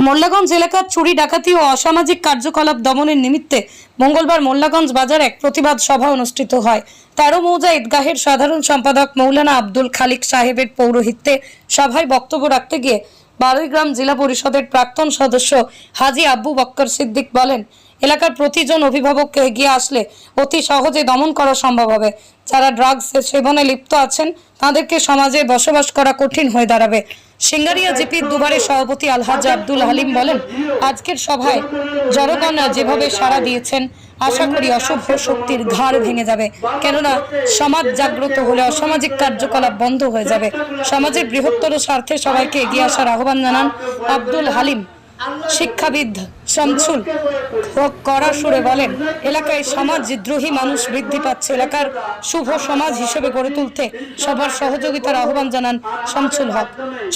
মোল্লাগঞ্জ এলাকার চুরি ডাকাতি ও অসামাজিক কার্যকলাপ দমনের নিমিত্তে মঙ্গলবার মোল্লাগঞ্জ বাজারে এক প্রতিবাদ সভা অনুষ্ঠিত হয়। 13 মৌজা ঈদগাহের সাধারণ সম্পাদক মৌলানা আব্দুল খালিক সাহেবের পৌরোহিত্যে সভায় বক্তব্য রাখতে গিয়ে বারুইগ্রাম জেলা পরিষদের প্রাক্তন সদস্য হাজী আব্বু বক্কর সিদ্দিক বলেন, এলাকার প্রতিজন অভিভাবককে এগিয়ে আসলে অতি সহজে দমন করা সম্ভব হবে। যারা ড্রাগস সেবনে লিপ্ত আছেন তাদেরকে সমাজে বসবাস করা কঠিন হয়ে দাঁড়াবে। সিঙ্গারিয়া জিপির দুবারের সভাপতি আলহাজ আব্দুল হালিম বলেন, আজকের সভায় জনগণ যেভাবে সাড়া দিয়েছেন আশা করি অশুভ শক্তির ঘাড় ভেঙে যাবে, কেননা সমাজ জাগ্রত হলে অসামাজিক কার্যকলাপ বন্ধ হয়ে যাবে। সমাজের বৃহত্তর স্বার্থে সবাইকে এগিয়ে আসার আহ্বান জানান আব্দুল হালিম। শিক্ষাবিদ শামসুল হক কড়া সুরে বলেন, এলাকায় সমাজদ্রোহী মানুষ বৃদ্ধি পাচ্ছে। এলাকার শুভ সমাজ হিসেবে গড়ে তুলতে সবার সহযোগিতার আহ্বান জানান শামসুল হক।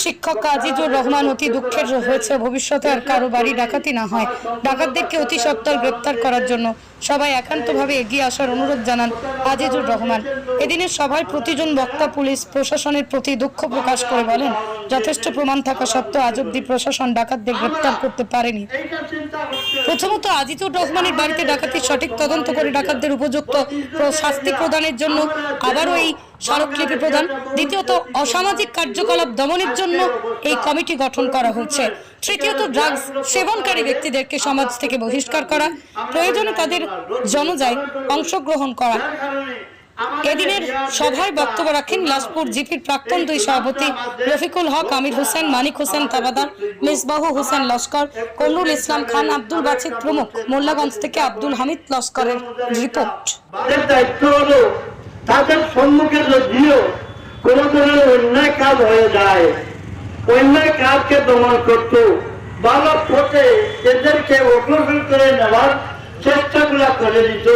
শিক্ষক আজিজুর রহমান, অতি দুঃখের হয়েছে ভবিষ্যতে আর কারো বাড়ি ডাকাতি না হয়। ডাকাতদেরকে অতি সত্বর গ্রেপ্তার করার জন্য সবাই একান্তভাবে এগিয়ে আসার অনুরোধ জানান আজিজুর রহমান। এদিনের সভায় প্রতিজন বক্তা পুলিশ প্রশাসনের প্রতি দুঃখ প্রকাশ করে বলেন, যথেষ্ট প্রমাণ থাকা সত্ত্বেও আজ অবধি প্রশাসন ডাকাতদের গ্রেপ্তার করতে পারেনি। প্রথমত আজিজুর রহমানের বাড়িতে ডাকাতির সঠিক তদন্ত করে ডাকাতদের উপযুক্ত শাস্তি প্রদানের জন্য আবারও এই স্মারকলিপি প্রদান। দ্বিতীয়ত, অসামাজিক কার্যকলাপ দমনের জন্য এই কমিটি গঠন করা হয়েছে। তৃতীয়ত, ড্রাগস সেবনকারী ব্যক্তিদেরকে সমাজ থেকে বহিষ্কার করা, প্রয়োজনে তাদের জনজায় অংশগ্রহণ করা। এদিনের সভায় বক্তব্য রাখেন লাশপুর জিপির প্রাক্তন দুই সভাপতি রফিকুল হক, আমির হোসেন, মানিক হোসেন তাবাদার, মিসবাহু হোসেন লস্কর, কমরুল ইসলাম খান, আব্দুল বাছিদ প্রমুখ। মোল্লাগঞ্জ থেকে আব্দুল হামিদ লস্করের রিপোর্ট। তাদের সম্মুখে যদিও কোন ধরনের অন্যায় কাজ হয়ে যায়, অন্যায় কাজকে দমন করত, ভালো পথে এদেরকে অগ্রসর করে নেওয়ার চেষ্টাগুলা করে দিত।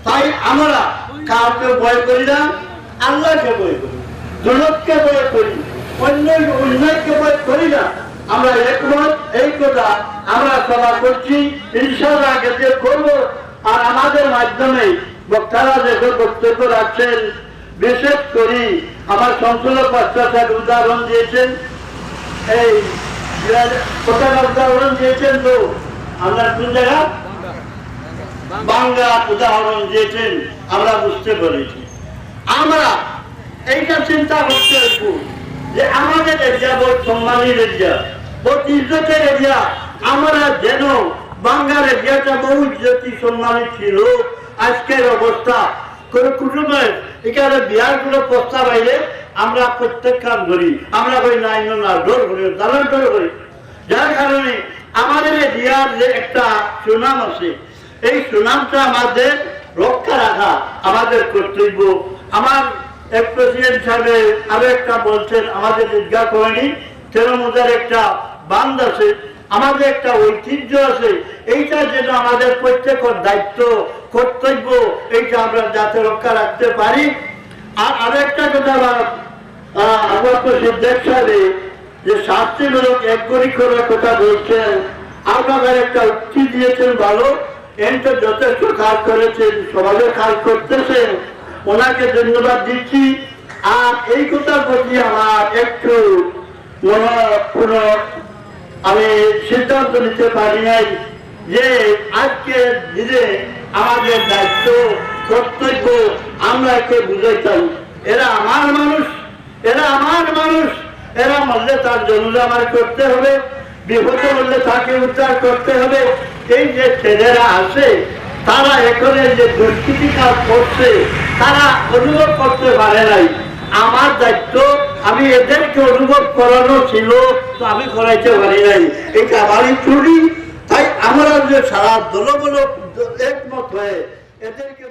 তাই আমরা কাউকে ভয় করি না, আল্লাহকে ভয় করি, জনককে ভয় করি, অন্যায়কে ভয় করি না। আমরা একমত, এই কথা আমরা সভা করছি, ইনশাআল্লাহ আগে করব। আর আমাদের মাধ্যমে বক্তারা যখন বক্তব্য রাখছেন, বিশেষ করি আমার সংসদ সাহেব উদাহরণ দিয়েছেন, এই উদাহরণ দিয়েছেন, তো আমরা কোন জায়গা বাংলা উদাহরণ দিয়েছেন, আমরা বুঝতে পেরেছি। আমরা এইটা চিন্তা করতে হইব যে আমাদের এরিয়া বহুত সম্মানের এরিয়া, বহুত ইজ্জতের এরিয়া। আমরা যেন বাংলার এরিয়াটা বহু ইজ্জতি সম্মানিত ছিল। আজকের অবস্থা কোন কুটুমের এখানে বিয়ার কোনো প্রস্তাব আইলে আমরা প্রত্যেক কাজ করি, আমরা করি নাই না ডোর করি, দালান ডোর করি। যার কারণে আমাদের এরিয়ার যে একটা সুনাম আছে, এই সুনামটা আমাদের রক্ষা রাখা আমাদের কর্তব্য। আমার এক প্রেসিডেন্ট সাহেব আরো একটা বলছেন, আমাদের ঈদগাহ করেনি 13 মৌজার একটা বাঁধ আছে, আমাদের একটা ঐতিহ্য আছে, এইটা যেন আমাদের প্রত্যেকের দায়িত্ব কর্তব্য, এইটা আমরা যাতে রক্ষা রাখতে পারি। আর আরো একটা কথা আমার সিদ্ধার্থ সাহেব যে শাস্তিমূলক একগরি করার কথা বলছেন, আপনাদের একটা উক্তি দিয়েছেন, ভালো, এটা যথেষ্ট কাজ করেছেন, সমাজের কাজ করতেছেন, ওনাকে ধন্যবাদ দিচ্ছি। আর এই কথার প্রতি আমার একটু কোনো আমি সিদ্ধান্ত নিতে পারি নাই যে আজকে দিনে আমাদের দায়িত্ব কর্তব্য আমরা একে বুঝাইতাম, এরা আমার মানুষ, এরা আমার মানুষ, এরা মরলে তার জন্য আমার করতে হবে, বিপদে বললে তাকে উদ্ধার করতে হবে। এই যে ছেলেরা আছে তারা এখানে যে দুষ্কৃতি কাজ করছে তারা অনুভব করতে পারে নাই। আমার দায়িত্ব, আমি এদেরকে অনুভব করানো ছিল, তো আমি করাইতে পারি নাই, এটা আমারই ত্রুটি। তাই আমরা যে সারা দলবল একমত হয়ে এদেরকে